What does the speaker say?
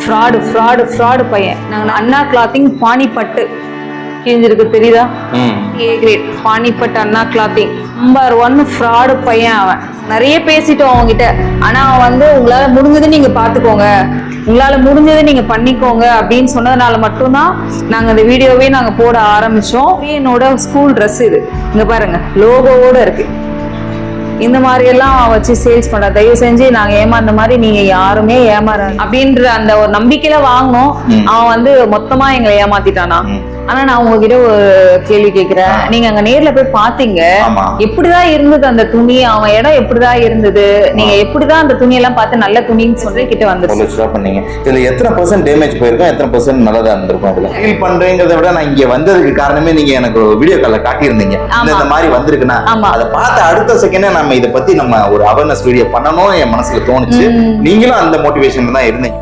Fraud பையன். நாங்க அண்ணா clothing Panipat கிழிஞ்சிருக்கு தெரியுதா? ஏ கிரேட் பானிப்பட்டு அண்ணா கிளாத்திங் நம்பர் 1 ஃப்ராடு பையன். அவன் நிறைய பேசிட்டோம் அவங்ககிட்ட. ஆனா அவன் வந்து உங்களால முடிஞ்சது நீங்க பாத்துக்கோங்க, உங்களால முடிஞ்சதை நீங்க பண்ணிக்கோங்க அப்படின்னு சொன்னதுனால மட்டும்தான் நாங்க இந்த வீடியோவே நாங்க போட ஆரம்பிச்சோம். என்னோட ஸ்கூல் ட்ரெஸ் இது, இங்க பாருங்க லோகோவோட இருக்கு. இந்த மாதிரி எல்லாம் வச்சு சேல்ஸ் பண்ற, தயவு செஞ்சு நாங்க ஏமாந்த மாதிரி நீங்க யாருமே ஏமாறாது அப்படின்ற அந்த ஒரு நம்பிக்கையில வாங்கினோம். அவன் வந்து மொத்தமா எங்களை ஏமாத்திட்டானா. ஆனா நான் உங்ககிட்ட ஒரு கேள்வி கேட்கிறேன், நீங்க அங்க நேர்ல போய் பாத்தீங்க, எப்படிதான் இருந்தது அந்த துணி, அவன் இடம் எப்படிதான் இருந்தது, நீங்க எப்படிதான் அந்த துணி எல்லாம் பார்த்து நல்ல துணின்னு சொல்லி கிட்ட வந்து பண்ணீங்க? இதுல எத்தனை % டேமேஜ் போயிருக்கும், எத்தனை % நல்லதா இருந்திருக்கும்? அதுல ஃபீல் பண்றேங்கிறத விட நான் இங்க வந்ததுக்கு காரணமே நீங்க எனக்கு வீடியோ கால்ல காட்டியிருந்தீங்க இந்த மாதிரி வந்திருக்குன்னா. அதை பார்த்த அடுத்த செகண்டே நம்ம இதை பத்தி நம்ம ஒரு அவேர்னஸ் வீடியோ பண்ணணும் என் மனசுல தோணுச்சு. நீங்களும் அந்த மோட்டிவேஷன் தான் இருந்தீங்க.